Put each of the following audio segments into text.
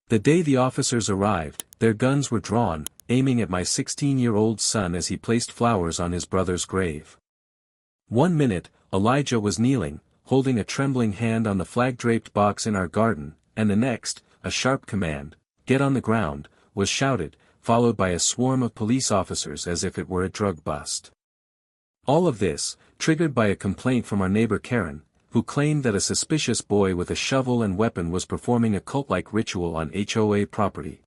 The day the officers arrived, their guns were drawn, aiming at my 16-year-old son as he placed flowers on his brother's grave. 1 minute, Elijah was kneeling, holding a trembling hand on the flag-draped box in our garden, and the next, a sharp command, "Get on the ground," was shouted, followed by a swarm of police officers as if it were a drug bust. All of this, triggered by a complaint from our neighbor Karen, who claimed that a suspicious boy with a shovel and weapon was performing a cult-like ritual on HOA property.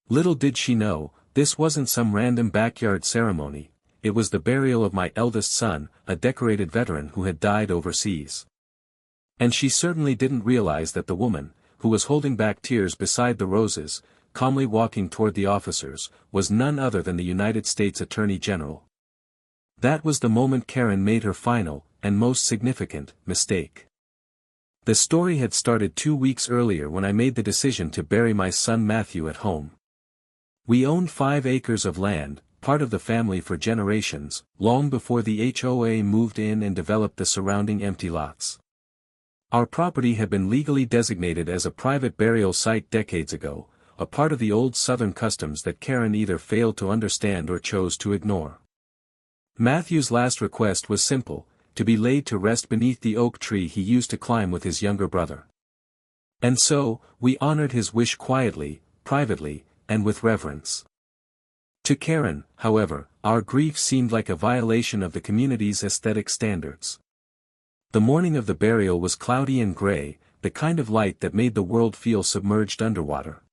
Little did she know, this wasn't some random backyard ceremony, it was the burial of my eldest son, a decorated veteran who had died overseas. And she certainly didn't realize that the woman, who was holding back tears beside the roses, calmly walking toward the officers, was none other than the United States Attorney General. That was the moment Karen made her final, and most significant, mistake. The story had started 2 weeks earlier when I made the decision to bury my son Matthew at home. We owned 5 acres of land, part of the family for generations, long before the HOA moved in and developed the surrounding empty lots. Our property had been legally designated as a private burial site decades ago, a part of the old Southern customs that Karen either failed to understand or chose to ignore. Matthew's last request was simple, to be laid to rest beneath the oak tree he used to climb with his younger brother. And so, we honored his wish quietly, privately, and with reverence. To Karen, however, our grief seemed like a violation of the community's aesthetic standards. The morning of the burial was cloudy and gray, the kind of light that made the world feel submerged underwater.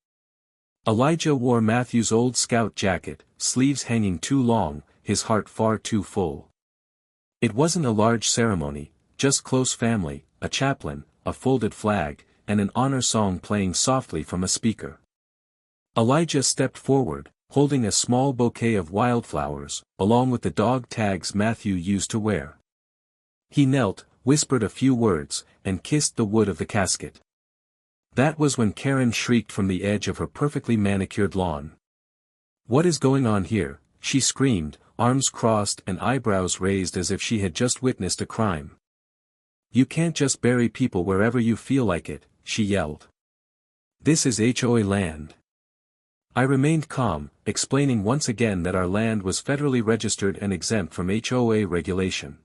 Elijah wore Matthew's old scout jacket, sleeves hanging too long, his heart far too full. It wasn't a large ceremony, just close family, a chaplain, a folded flag, and an honor song playing softly from a speaker. Elijah stepped forward, holding a small bouquet of wildflowers, along with the dog tags Matthew used to wear. He knelt, whispered a few words, and kissed the wood of the casket. That was when Karen shrieked from the edge of her perfectly manicured lawn. "What is going on here?" she screamed, arms crossed and eyebrows raised as if she had just witnessed a crime. "You can't just bury people wherever you feel like it," she yelled. "This is HOA land." I remained calm, explaining once again that our land was federally registered and exempt from HOA regulation.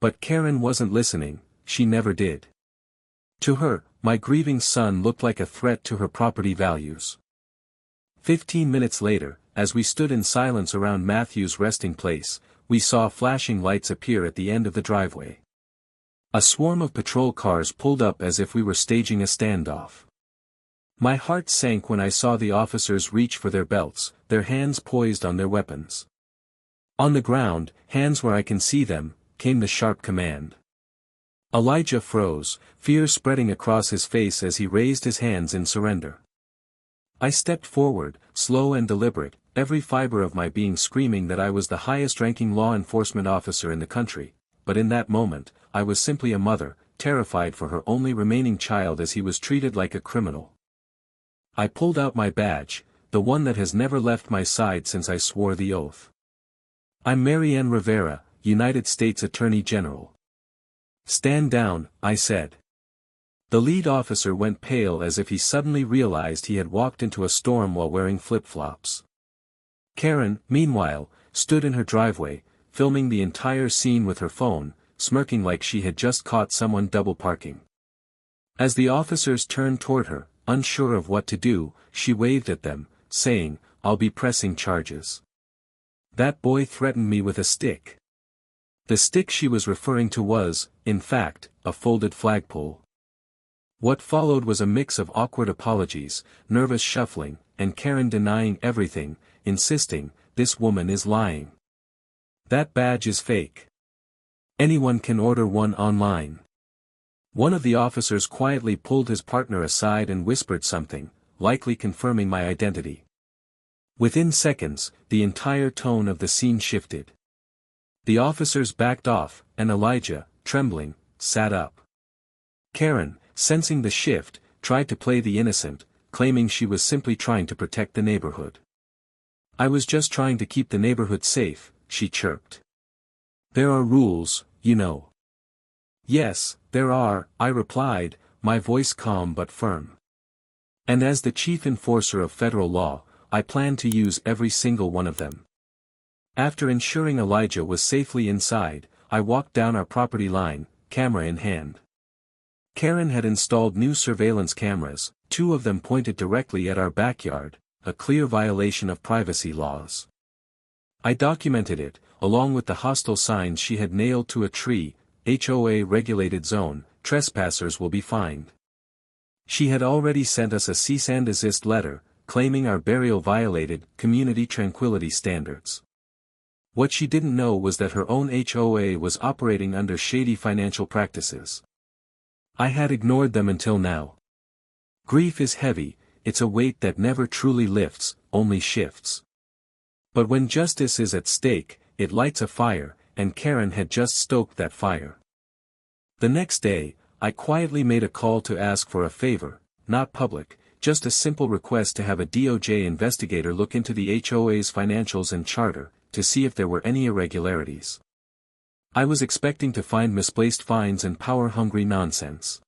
But Karen wasn't listening, she never did. To her, my grieving son looked like a threat to her property values. 15 minutes later, as we stood in silence around Matthew's resting place, we saw flashing lights appear at the end of the driveway. A swarm of patrol cars pulled up as if we were staging a standoff. My heart sank when I saw the officers reach for their belts, their hands poised on their weapons. On the ground, hands where I can see them, came the sharp command. Elijah froze, fear spreading across his face as he raised his hands in surrender. I stepped forward, slow and deliberate, every fiber of my being screaming that I was the highest-ranking law enforcement officer in the country, but in that moment, I was simply a mother, terrified for her only remaining child as he was treated like a criminal. I pulled out my badge, the one that has never left my side since I swore the oath. "I'm Mary Ann Rivera, United States Attorney General." "Stand down," I said. The lead officer went pale as if he suddenly realized he had walked into a storm while wearing flip-flops. Karen, meanwhile, stood in her driveway, filming the entire scene with her phone, smirking like she had just caught someone double parking. As the officers turned toward her, unsure of what to do, she waved at them, saying, "I'll be pressing charges." "That boy threatened me with a stick." The stick she was referring to was, in fact, a folded flagpole. What followed was a mix of awkward apologies, nervous shuffling, and Karen denying everything, insisting, "This woman is lying. That badge is fake. Anyone can order one online." One of the officers quietly pulled his partner aside and whispered something, likely confirming my identity. Within seconds, the entire tone of the scene shifted. The officers backed off, and Elijah, trembling, sat up. Karen, sensing the shift, tried to play the innocent, claiming she was simply trying to protect the neighborhood. "I was just trying to keep the neighborhood safe," she chirped. "There are rules, you know." "Yes, there are," I replied, my voice calm but firm. And as the chief enforcer of federal law, I plan to use every single one of them. After ensuring Elijah was safely inside, I walked down our property line, camera in hand. Karen had installed new surveillance cameras, 2 of them pointed directly at our backyard, a clear violation of privacy laws. I documented it, along with the hostile signs she had nailed to a tree: HOA regulated zone, trespassers will be fined. She had already sent us a cease and desist letter, claiming our burial violated community tranquility standards. What she didn't know was that her own HOA was operating under shady financial practices. I had ignored them until now. Grief is heavy, it's a weight that never truly lifts, only shifts. But when justice is at stake, it lights a fire, and Karen had just stoked that fire. The next day, I quietly made a call to ask for a favor, not public, just a simple request to have a DOJ investigator look into the HOA's financials and charter, to see if there were any irregularities. I was expecting to find misplaced fines and power-hungry nonsense.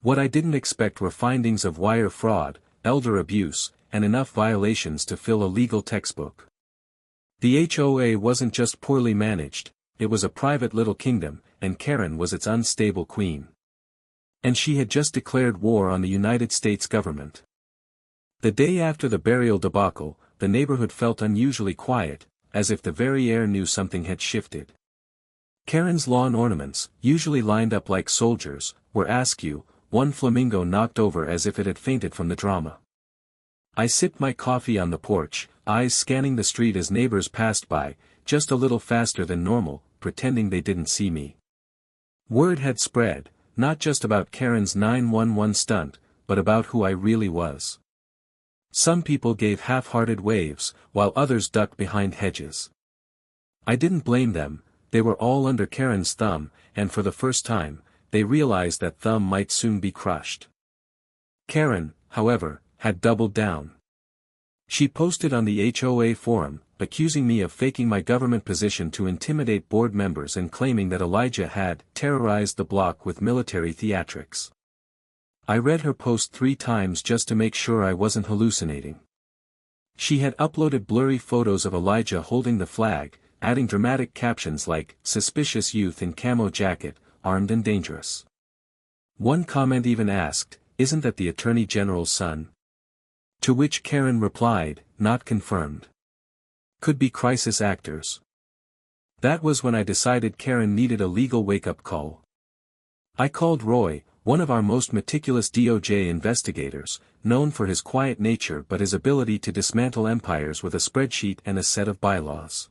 What I didn't expect were findings of wire fraud, elder abuse, and enough violations to fill a legal textbook. The HOA wasn't just poorly managed, it was a private little kingdom, and Karen was its unstable queen. And she had just declared war on the United States government. The day after the burial debacle, the neighborhood felt unusually quiet, as if the very air knew something had shifted. Karen's lawn ornaments, usually lined up like soldiers, were askew, one flamingo knocked over as if it had fainted from the drama. I sipped my coffee on the porch, eyes scanning the street as neighbors passed by, just a little faster than normal, pretending they didn't see me. Word had spread, not just about Karen's 911 stunt, but about who I really was. Some people gave half-hearted waves, while others ducked behind hedges. I didn't blame them, they were all under Karen's thumb, and for the first time, they realized that thumb might soon be crushed. Karen, however, had doubled down. She posted on the HOA forum, accusing me of faking my government position to intimidate board members and claiming that Elijah had terrorized the block with military theatrics. I read her post 3 times just to make sure I wasn't hallucinating. She had uploaded blurry photos of Elijah holding the flag, adding dramatic captions like, "Suspicious youth in camo jacket, armed and dangerous." One comment even asked, "Isn't that the Attorney General's son?" To which Karen replied, "Not confirmed. Could be crisis actors." That was when I decided Karen needed a legal wake-up call. I called Roy, one of our most meticulous DOJ investigators, known for his quiet nature but his ability to dismantle empires with a spreadsheet and a set of bylaws.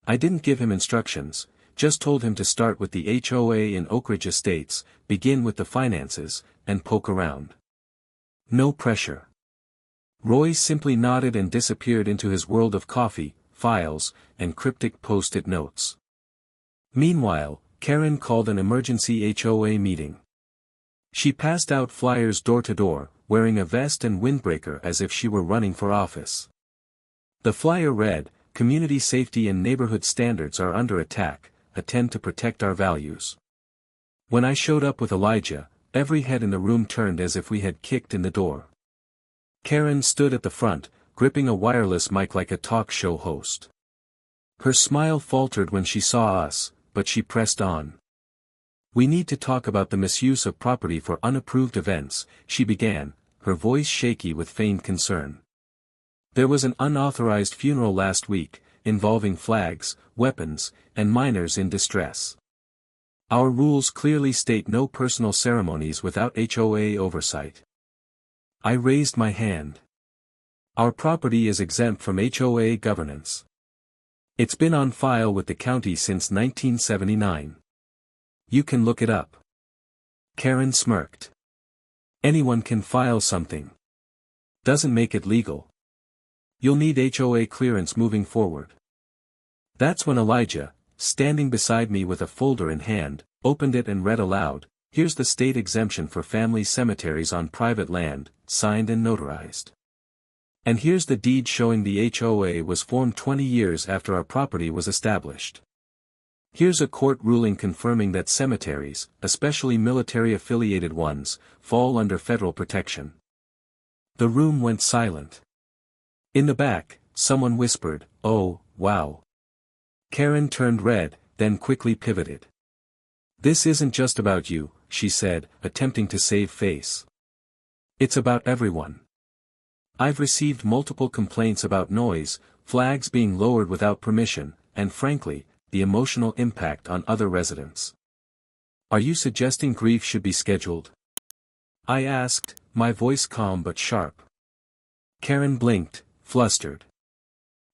I didn't give him instructions, just told him to start with the HOA in Oak Ridge Estates, begin with the finances, and poke around. No pressure. Roy simply nodded and disappeared into his world of coffee, files, and cryptic post-it notes. Meanwhile, Karen called an emergency HOA meeting. She passed out flyers door to door, wearing a vest and windbreaker as if she were running for office. The flyer read, "Community safety and neighborhood standards are under attack, attend to protect our values." When I showed up with Elijah, every head in the room turned as if we had kicked in the door. Karen stood at the front, gripping a wireless mic like a talk show host. Her smile faltered when she saw us, but she pressed on. "We need to talk about the misuse of property for unapproved events," she began, her voice shaky with feigned concern. "There was an unauthorized funeral last week, involving flags, weapons, and minors in distress. Our rules clearly state no personal ceremonies without HOA oversight." I raised my hand. "Our property is exempt from HOA governance. It's been on file with the county since 1979. You can look it up." Karen smirked. "Anyone can file something. Doesn't make it legal. You'll need HOA clearance moving forward." That's when Elijah, standing beside me with a folder in hand, opened it and read aloud, "Here's the state exemption for family cemeteries on private land, signed and notarized. And here's the deed showing the HOA was formed 20 years after our property was established. Here's a court ruling confirming that cemeteries, especially military-affiliated ones, fall under federal protection. The room went silent. In the back, someone whispered, "Oh, wow." Karen turned red, then quickly pivoted. "This isn't just about you," she said, attempting to save face. "It's about everyone. I've received multiple complaints about noise, flags being lowered without permission, and frankly, the emotional impact on other residents." "Are you suggesting grief should be scheduled?" I asked, my voice calm but sharp. Karen blinked, flustered.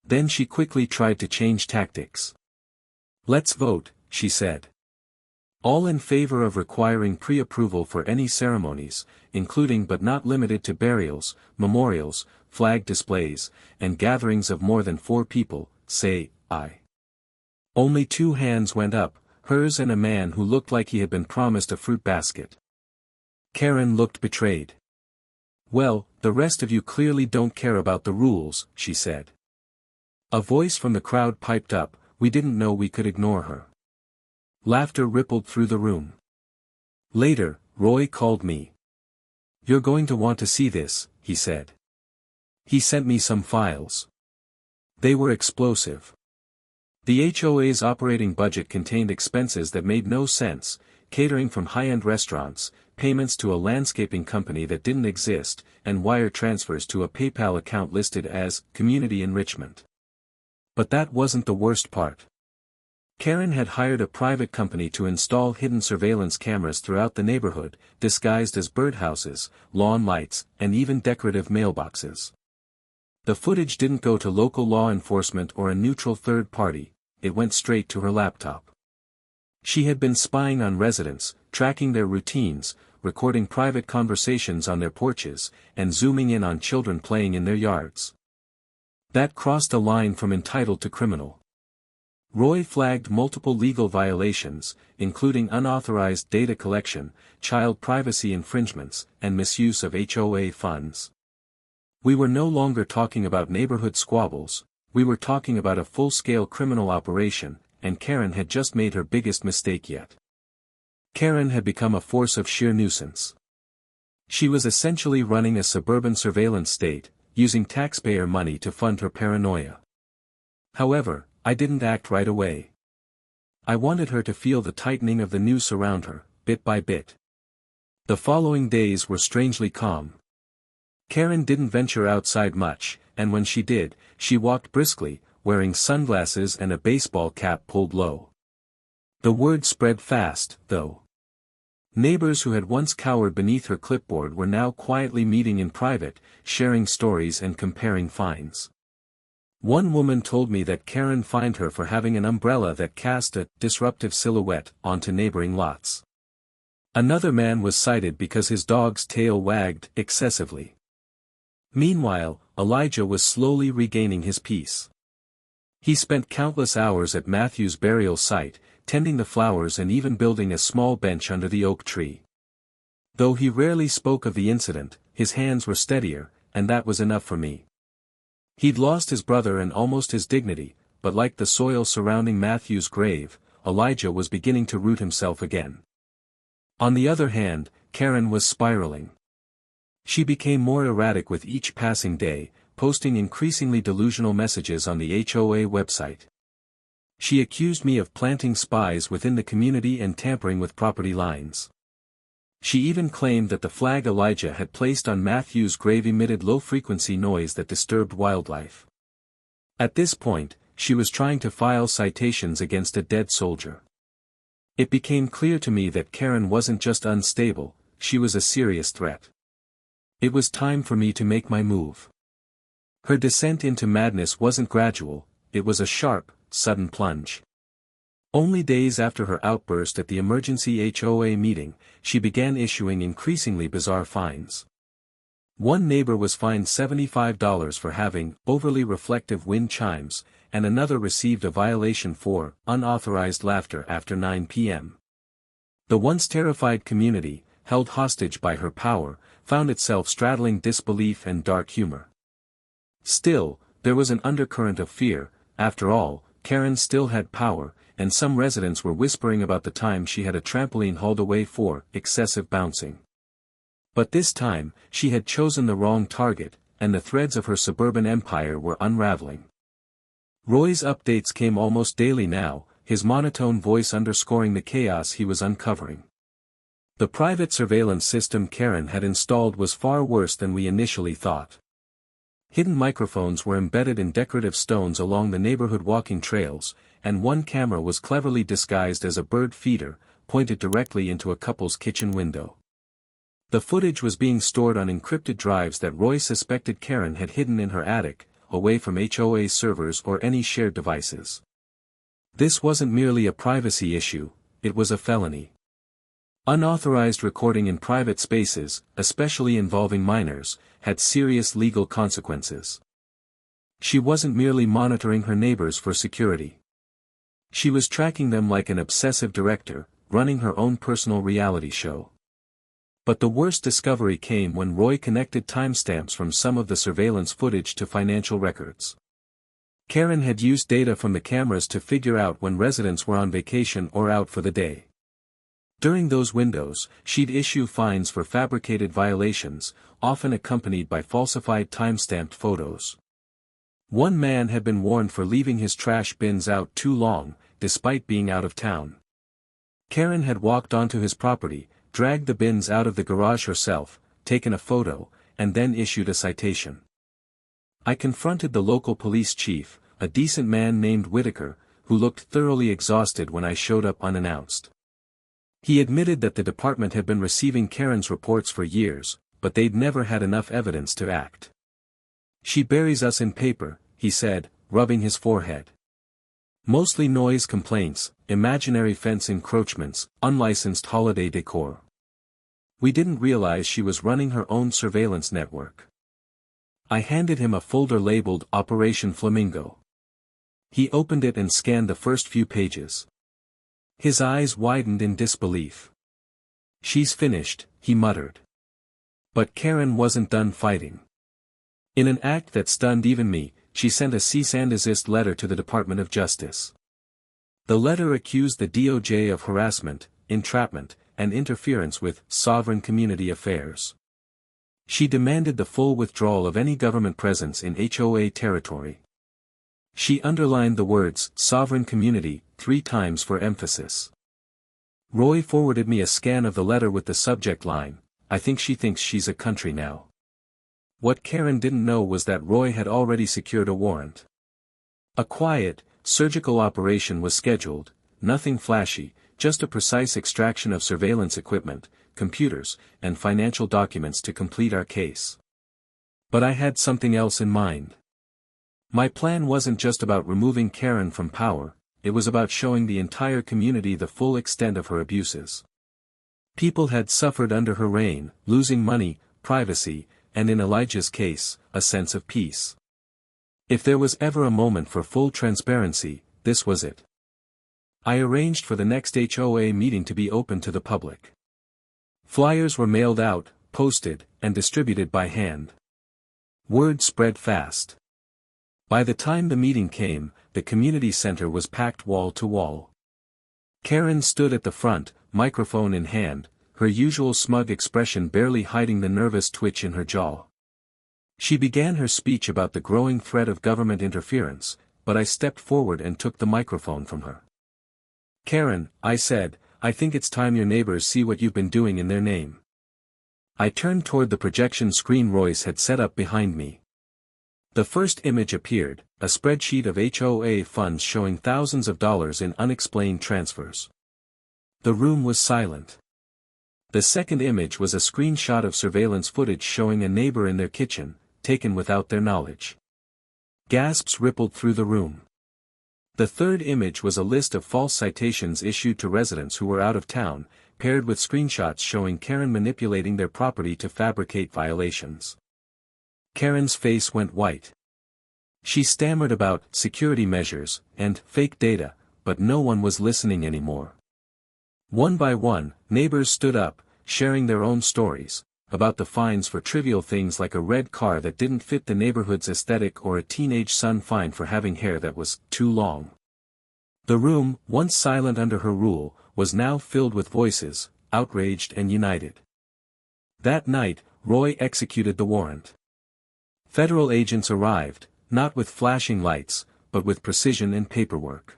Then she quickly tried to change tactics. "Let's vote," she said. "All in favor of requiring pre-approval for any ceremonies, including but not limited to burials, memorials, flag displays, and gatherings of more than 4 people, say, aye." Only 2 hands went up, hers and a man who looked like he had been promised a fruit basket. Karen looked betrayed. "Well, the rest of you clearly don't care about the rules," she said. A voice from the crowd piped up, "We didn't know we could ignore her." Laughter rippled through the room. Later, Roy called me. "You're going to want to see this," he said. He sent me some files. They were explosive. The HOA's operating budget contained expenses that made no sense, catering from high-end restaurants, payments to a landscaping company that didn't exist, and wire transfers to a PayPal account listed as community enrichment. But that wasn't the worst part. Karen had hired a private company to install hidden surveillance cameras throughout the neighborhood, disguised as birdhouses, lawn lights, and even decorative mailboxes. The footage didn't go to local law enforcement or a neutral third party, it went straight to her laptop. She had been spying on residents, tracking their routines, recording private conversations on their porches, and zooming in on children playing in their yards. That crossed a line from entitled to criminal. Roy flagged multiple legal violations, including unauthorized data collection, child privacy infringements, and misuse of HOA funds. We were no longer talking about neighborhood squabbles, we were talking about a full-scale criminal operation, and Karen had just made her biggest mistake yet. Karen had become a force of sheer nuisance. She was essentially running a suburban surveillance state, using taxpayer money to fund her paranoia. However, I didn't act right away. I wanted her to feel the tightening of the noose around her, bit by bit. The following days were strangely calm. Karen didn't venture outside much, and when she did, she walked briskly, wearing sunglasses and a baseball cap pulled low. The word spread fast, though. Neighbors who had once cowered beneath her clipboard were now quietly meeting in private, sharing stories and comparing finds. One woman told me that Karen fined her for having an umbrella that cast a disruptive silhouette onto neighboring lots. Another man was cited because his dog's tail wagged excessively. Meanwhile, Elijah was slowly regaining his peace. He spent countless hours at Matthew's burial site, tending the flowers and even building a small bench under the oak tree. Though he rarely spoke of the incident, his hands were steadier, and that was enough for me. He'd lost his brother and almost his dignity, but like the soil surrounding Matthew's grave, Elijah was beginning to root himself again. On the other hand, Karen was spiraling. She became more erratic with each passing day, posting increasingly delusional messages on the HOA website. She accused me of planting spies within the community and tampering with property lines. She even claimed that the flag Elijah had placed on Matthew's grave emitted low-frequency noise that disturbed wildlife. At this point, she was trying to file citations against a dead soldier. It became clear to me that Karen wasn't just unstable, she was a serious threat. It was time for me to make my move. Her descent into madness wasn't gradual, it was a sharp, sudden plunge. Only days after her outburst at the emergency HOA meeting, she began issuing increasingly bizarre fines. One neighbor was fined $75 for having overly reflective wind chimes, and another received a violation for unauthorized laughter after 9 p.m. The once terrified community, held hostage by her power, found itself straddling disbelief and dark humor. Still, there was an undercurrent of fear. After all, Karen still had power, and some residents were whispering about the time she had a trampoline hauled away for excessive bouncing. But this time, she had chosen the wrong target, and the threads of her suburban empire were unraveling. Roy's updates came almost daily now, his monotone voice underscoring the chaos he was uncovering. The private surveillance system Karen had installed was far worse than we initially thought. Hidden microphones were embedded in decorative stones along the neighborhood walking trails, and one camera was cleverly disguised as a bird feeder, pointed directly into a couple's kitchen window. The footage was being stored on encrypted drives that Roy suspected Karen had hidden in her attic, away from HOA servers or any shared devices. This wasn't merely a privacy issue, it was a felony. Unauthorized recording in private spaces, especially involving minors, had serious legal consequences. She wasn't merely monitoring her neighbors for security. She was tracking them like an obsessive director, running her own personal reality show. But the worst discovery came when Roy connected timestamps from some of the surveillance footage to financial records. Karen had used data from the cameras to figure out when residents were on vacation or out for the day. During those windows, she'd issue fines for fabricated violations, often accompanied by falsified time-stamped photos. One man had been warned for leaving his trash bins out too long, despite being out of town. Karen had walked onto his property, dragged the bins out of the garage herself, taken a photo, and then issued a citation. I confronted the local police chief, a decent man named Whitaker, who looked thoroughly exhausted when I showed up unannounced. He admitted that the department had been receiving Karen's reports for years, but they'd never had enough evidence to act. "She buries us in paper," he said, rubbing his forehead. "Mostly noise complaints, imaginary fence encroachments, unlicensed holiday decor." We didn't realize she was running her own surveillance network. I handed him a folder labeled Operation Flamingo. He opened it and scanned the first few pages. His eyes widened in disbelief. "She's finished," he muttered. But Karen wasn't done fighting. In an act that stunned even me, she sent a cease and desist letter to the Department of Justice. The letter accused the DOJ of harassment, entrapment, and interference with sovereign community affairs. She demanded the full withdrawal of any government presence in HOA territory. She underlined the words sovereign community 3 times for emphasis. Roy forwarded me a scan of the letter with the subject line, "I think she thinks she's a country now." What Karen didn't know was that Roy had already secured a warrant. A quiet, surgical operation was scheduled, nothing flashy, just a precise extraction of surveillance equipment, computers, and financial documents to complete our case. But I had something else in mind. My plan wasn't just about removing Karen from power, it was about showing the entire community the full extent of her abuses. People had suffered under her reign, losing money, privacy, and in Elijah's case, a sense of peace. If there was ever a moment for full transparency, this was it. I arranged for the next HOA meeting to be open to the public. Flyers were mailed out, posted, and distributed by hand. Word spread fast. By the time the meeting came, the community center was packed wall to wall. Karen stood at the front, microphone in hand, her usual smug expression barely hiding the nervous twitch in her jaw. She began her speech about the growing threat of government interference, but I stepped forward and took the microphone from her. "Karen," I said, "I think it's time your neighbors see what you've been doing in their name." I turned toward the projection screen Royce had set up behind me. The first image appeared, a spreadsheet of HOA funds showing thousands of dollars in unexplained transfers. The room was silent. The second image was a screenshot of surveillance footage showing a neighbor in their kitchen, taken without their knowledge. Gasps rippled through the room. The third image was a list of false citations issued to residents who were out of town, paired with screenshots showing Karen manipulating their property to fabricate violations. Karen's face went white. She stammered about security measures and fake data, but no one was listening anymore. One by one, neighbors stood up, sharing their own stories, about the fines for trivial things like a red car that didn't fit the neighborhood's aesthetic or a teenage son fined for having hair that was too long. The room, once silent under her rule, was now filled with voices, outraged and united. That night, Roy executed the warrant. Federal agents arrived, not with flashing lights, but with precision and paperwork.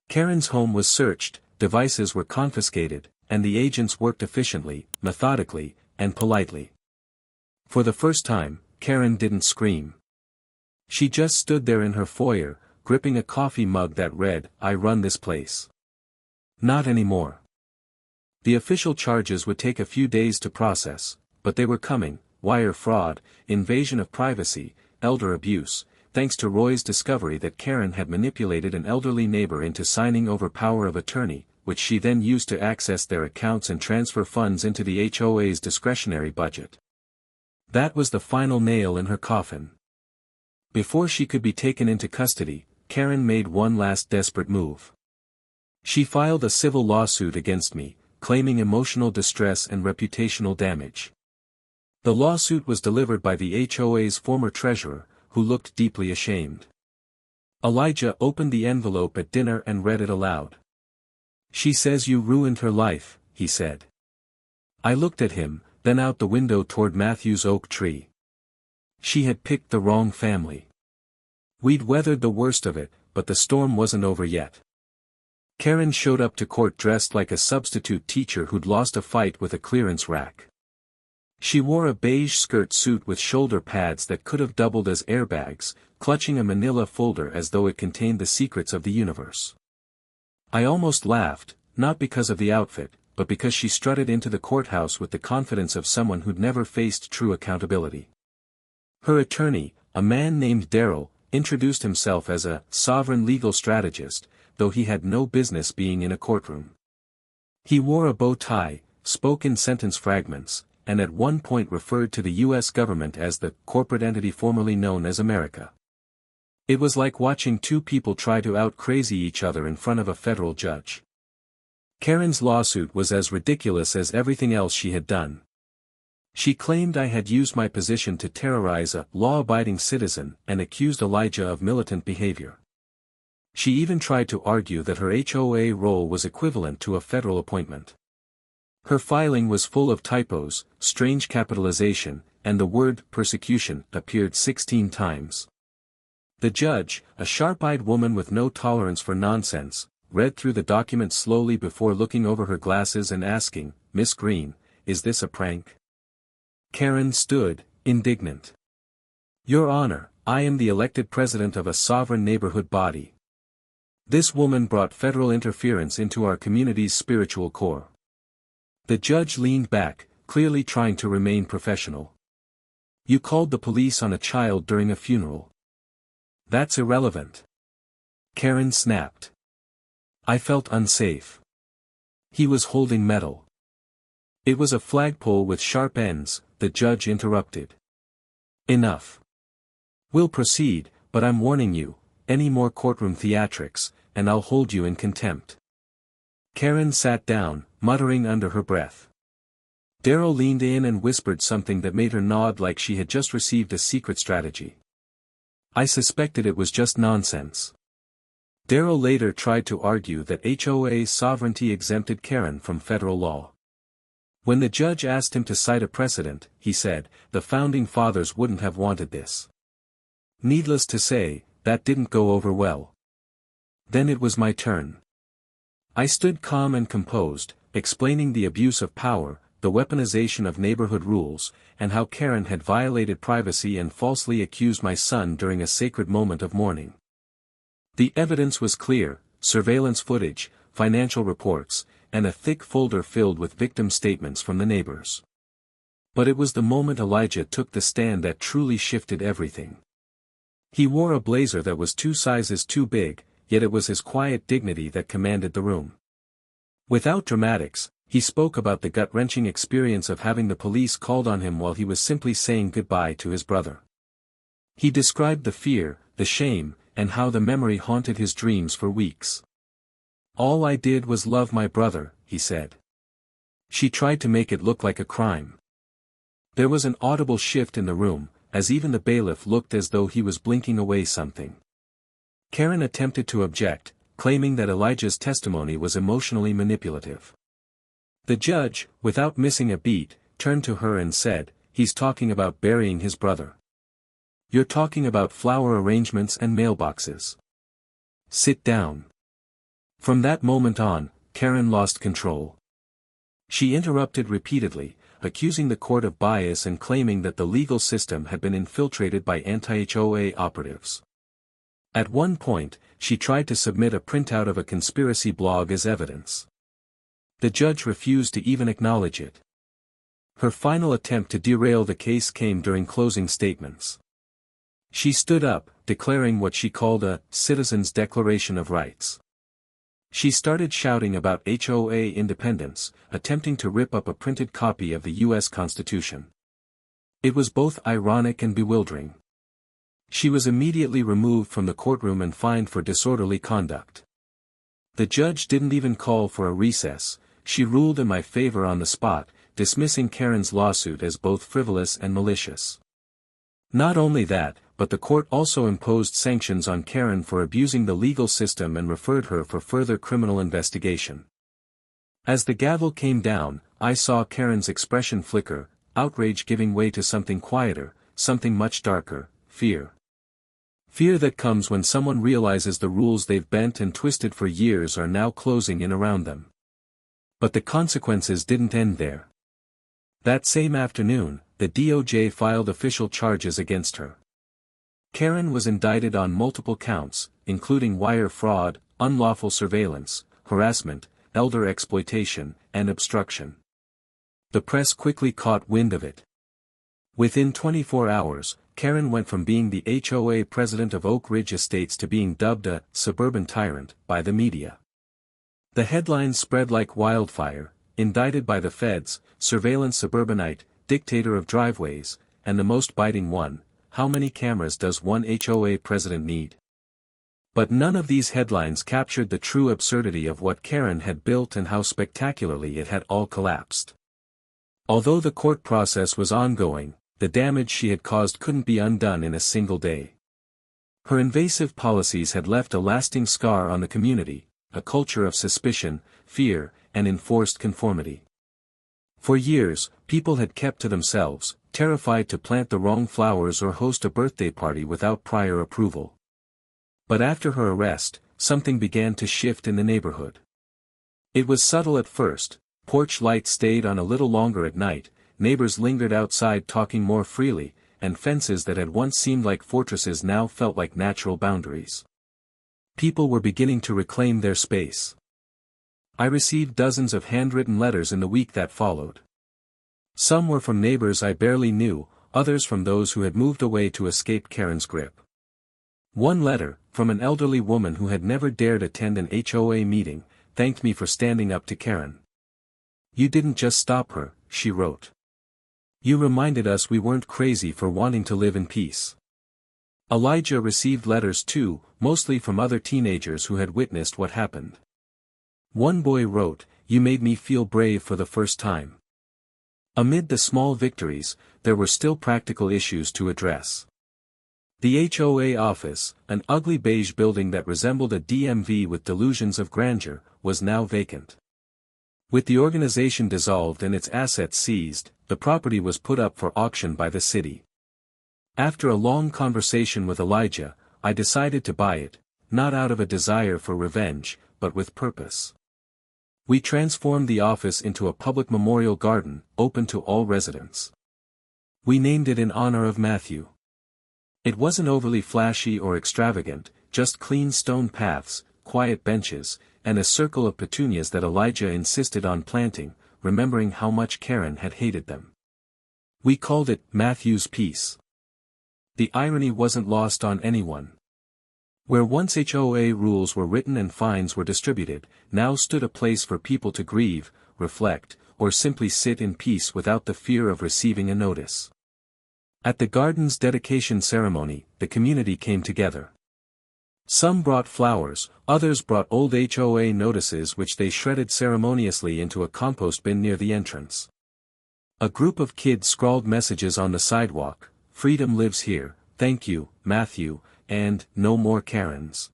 Karen's home was searched, devices were confiscated, and the agents worked efficiently, methodically, and politely. For the first time, Karen didn't scream. She just stood there in her foyer, gripping a coffee mug that read, "I run this place." Not anymore. The official charges would take a few days to process, but they were coming: wire fraud, invasion of privacy, elder abuse, thanks to Roy's discovery that Karen had manipulated an elderly neighbor into signing over power of attorney, which she then used to access their accounts and transfer funds into the HOA's discretionary budget. That was the final nail in her coffin. Before she could be taken into custody, Karen made one last desperate move. She filed a civil lawsuit against me, claiming emotional distress and reputational damage. The lawsuit was delivered by the HOA's former treasurer, who looked deeply ashamed. Elijah opened the envelope at dinner and read it aloud. "She says you ruined her life," he said. I looked at him, then out the window toward Matthew's oak tree. She had picked the wrong family. We'd weathered the worst of it, but the storm wasn't over yet. Karen showed up to court dressed like a substitute teacher who'd lost a fight with a clearance rack. She wore a beige skirt suit with shoulder pads that could have doubled as airbags, clutching a manila folder as though it contained the secrets of the universe. I almost laughed, not because of the outfit, but because she strutted into the courthouse with the confidence of someone who'd never faced true accountability. Her attorney, a man named Daryl, introduced himself as a sovereign legal strategist, though he had no business being in a courtroom. He wore a bow tie, spoke in sentence fragments, and at one point referred to the U.S. government as the corporate entity formerly known as America. It was like watching two people try to out-crazy each other in front of a federal judge. Karen's lawsuit was as ridiculous as everything else she had done. She claimed I had used my position to terrorize a law-abiding citizen and accused Elijah of militant behavior. She even tried to argue that her HOA role was equivalent to a federal appointment. Her filing was full of typos, strange capitalization, and the word persecution appeared 16 times. The judge, a sharp-eyed woman with no tolerance for nonsense, read through the document slowly before looking over her glasses and asking, "Miss Green, is this a prank?" Karen stood, indignant. "Your Honor, I am the elected president of a sovereign neighborhood body. This woman brought federal interference into our community's spiritual core." The judge leaned back, clearly trying to remain professional. "You called the police on a child during a funeral. That's irrelevant." Karen snapped. I felt unsafe. He was holding metal. "It was a flagpole with sharp ends," the judge interrupted. "Enough. We'll proceed, but I'm warning you, any more courtroom theatrics, and I'll hold you in contempt." Karen sat down, muttering under her breath. Daryl leaned in and whispered something that made her nod like she had just received a secret strategy. I suspected it was just nonsense. Daryl later tried to argue that HOA sovereignty exempted Karen from federal law. When the judge asked him to cite a precedent, he said, "The founding fathers wouldn't have wanted this." Needless to say, that didn't go over well. Then it was my turn. I stood calm and composed, explaining the abuse of power, the weaponization of neighborhood rules, and how Karen had violated privacy and falsely accused my son during a sacred moment of mourning. The evidence was clear: surveillance footage, financial reports, and a thick folder filled with victim statements from the neighbors. But it was the moment Elijah took the stand that truly shifted everything. He wore a blazer that was 2 sizes too big, yet it was his quiet dignity that commanded the room. Without dramatics, he spoke about the gut-wrenching experience of having the police called on him while he was simply saying goodbye to his brother. He described the fear, the shame, and how the memory haunted his dreams for weeks. "All I did was love my brother," he said. She tried to make it look like a crime. There was an audible shift in the room, as even the bailiff looked as though he was blinking away something. Karen attempted to object, claiming that Elijah's testimony was emotionally manipulative. The judge, without missing a beat, turned to her and said, "He's talking about burying his brother. You're talking about flower arrangements and mailboxes. Sit down." From that moment on, Karen lost control. She interrupted repeatedly, accusing the court of bias and claiming that the legal system had been infiltrated by anti-HOA operatives. At one point, she tried to submit a printout of a conspiracy blog as evidence. The judge refused to even acknowledge it. Her final attempt to derail the case came during closing statements. She stood up, declaring what she called a citizen's declaration of rights. She started shouting about HOA independence, attempting to rip up a printed copy of the U.S. Constitution. It was both ironic and bewildering. She was immediately removed from the courtroom and fined for disorderly conduct. The judge didn't even call for a recess. She ruled in my favor on the spot, dismissing Karen's lawsuit as both frivolous and malicious. Not only that, but the court also imposed sanctions on Karen for abusing the legal system and referred her for further criminal investigation. As the gavel came down, I saw Karen's expression flicker, outrage giving way to something quieter, something much darker, fear. Fear that comes when someone realizes the rules they've bent and twisted for years are now closing in around them. But the consequences didn't end there. That same afternoon, the DOJ filed official charges against her. Karen was indicted on multiple counts, including wire fraud, unlawful surveillance, harassment, elder exploitation, and obstruction. The press quickly caught wind of it. Within 24 hours, Karen went from being the HOA president of Oak Ridge Estates to being dubbed a suburban tyrant by the media. The headlines spread like wildfire: indicted by the feds, surveillance suburbanite, dictator of driveways, and the most biting one: how many cameras does one HOA president need? But none of these headlines captured the true absurdity of what Karen had built and how spectacularly it had all collapsed. Although the court process was ongoing, the damage she had caused couldn't be undone in a single day. Her invasive policies had left a lasting scar on the community, a culture of suspicion, fear, and enforced conformity. For years, people had kept to themselves, terrified to plant the wrong flowers or host a birthday party without prior approval. But after her arrest, something began to shift in the neighborhood. It was subtle at first: porch lights stayed on a little longer at night, neighbors lingered outside talking more freely, and fences that had once seemed like fortresses now felt like natural boundaries. People were beginning to reclaim their space. I received dozens of handwritten letters in the week that followed. Some were from neighbors I barely knew, others from those who had moved away to escape Karen's grip. One letter, from an elderly woman who had never dared attend an HOA meeting, thanked me for standing up to Karen. "You didn't just stop her," she wrote. "You reminded us we weren't crazy for wanting to live in peace." Elijah received letters too, mostly from other teenagers who had witnessed what happened. One boy wrote, "You made me feel brave for the first time." Amid the small victories, there were still practical issues to address. The HOA office, an ugly beige building that resembled a DMV with delusions of grandeur, was now vacant. With the organization dissolved and its assets seized, the property was put up for auction by the city. After a long conversation with Elijah, I decided to buy it, not out of a desire for revenge, but with purpose. We transformed the office into a public memorial garden, open to all residents. We named it in honor of Matthew. It wasn't overly flashy or extravagant, just clean stone paths, quiet benches, and a circle of petunias that Elijah insisted on planting, remembering how much Karen had hated them. We called it Matthew's Peace. The irony wasn't lost on anyone. Where once HOA rules were written and fines were distributed, now stood a place for people to grieve, reflect, or simply sit in peace without the fear of receiving a notice. At the garden's dedication ceremony, the community came together. Some brought flowers, others brought old HOA notices which they shredded ceremoniously into a compost bin near the entrance. A group of kids scrawled messages on the sidewalk: "Freedom lives here, thank you, Matthew," and "No more Karens."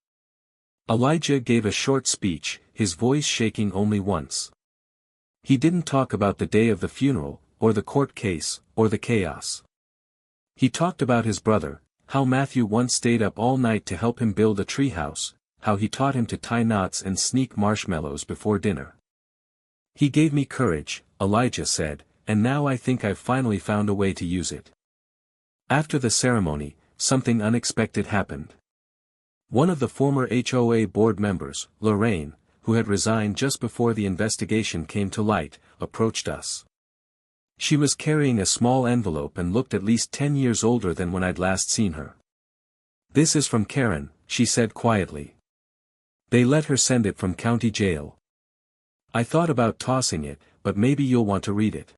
Elijah gave a short speech, his voice shaking only once. He didn't talk about the day of the funeral, or the court case, or the chaos. He talked about his brother, how Matthew once stayed up all night to help him build a treehouse, how he taught him to tie knots and sneak marshmallows before dinner. He gave me courage, Elijah said, and now I think I've finally found a way to use it. After the ceremony, something unexpected happened. One of the former HOA board members, Lorraine, who had resigned just before the investigation came to light, approached us. She was carrying a small envelope and looked at least 10 years older than when I'd last seen her. "This is from Karen," she said quietly. "They let her send it from county jail. I thought about tossing it, but maybe you'll want to read it."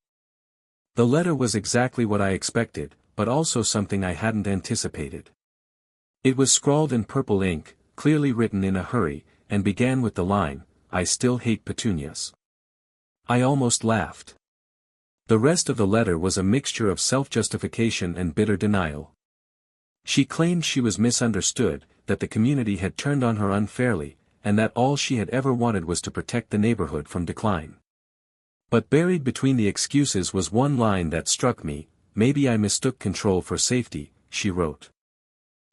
The letter was exactly what I expected, but also something I hadn't anticipated. It was scrawled in purple ink, clearly written in a hurry, and began with the line, "I still hate petunias." I almost laughed. The rest of the letter was a mixture of self-justification and bitter denial. She claimed she was misunderstood, that the community had turned on her unfairly, and that all she had ever wanted was to protect the neighborhood from decline. But buried between the excuses was one line that struck me, "Maybe I mistook control for safety," she wrote.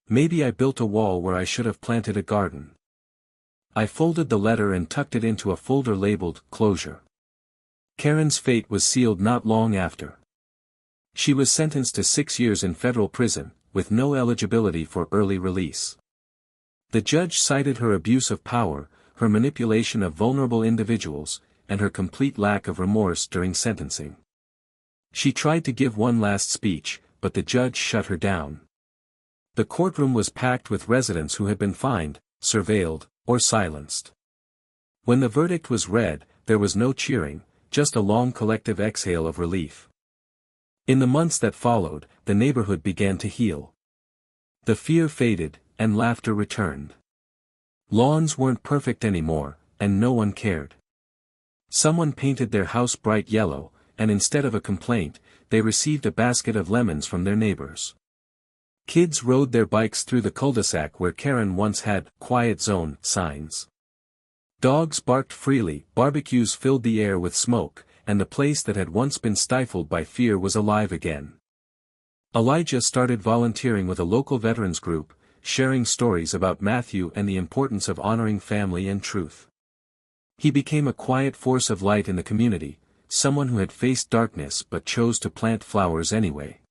"Maybe I built a wall where I should have planted a garden." I folded the letter and tucked it into a folder labeled, "Closure." Karen's fate was sealed not long after. She was sentenced to 6 years in federal prison, with no eligibility for early release. The judge cited her abuse of power, her manipulation of vulnerable individuals, and her complete lack of remorse during sentencing. She tried to give one last speech, but the judge shut her down. The courtroom was packed with residents who had been fined, surveilled, or silenced. When the verdict was read, there was no cheering, just a long collective exhale of relief. In the months that followed, the neighborhood began to heal. The fear faded, and laughter returned. Lawns weren't perfect anymore, and no one cared. Someone painted their house bright yellow, and instead of a complaint, they received a basket of lemons from their neighbors. Kids rode their bikes through the cul-de-sac where Karen once had "Quiet Zone" signs. Dogs barked freely, barbecues filled the air with smoke, and the place that had once been stifled by fear was alive again. Elijah started volunteering with a local veterans group, sharing stories about Matthew and the importance of honoring family and truth. He became a quiet force of light in the community, someone who had faced darkness but chose to plant flowers anyway.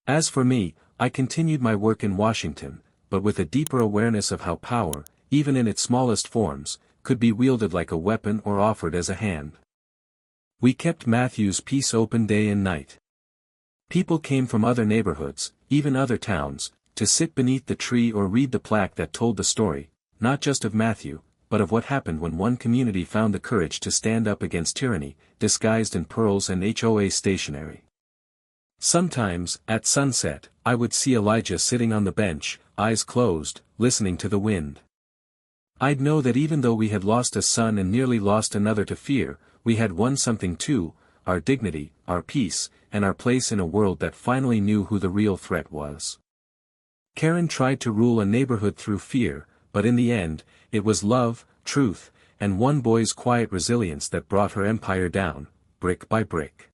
As for me, I continued my work in Washington, but with a deeper awareness of how power, even in its smallest forms, could be wielded like a weapon or offered as a hand. We kept Matthew's peace open day and night. People came from other neighborhoods, even other towns, to sit beneath the tree or read the plaque that told the story, not just of Matthew, but of what happened when one community found the courage to stand up against tyranny, disguised in pearls and HOA stationery. Sometimes, at sunset, I would see Elijah sitting on the bench, eyes closed, listening to the wind. I'd know that even though we had lost a son and nearly lost another to fear, we had won something too, our dignity, our peace, and our place in a world that finally knew who the real threat was. Karen tried to rule a neighborhood through fear, but in the end, it was love, truth, and one boy's quiet resilience that brought her empire down, brick by brick.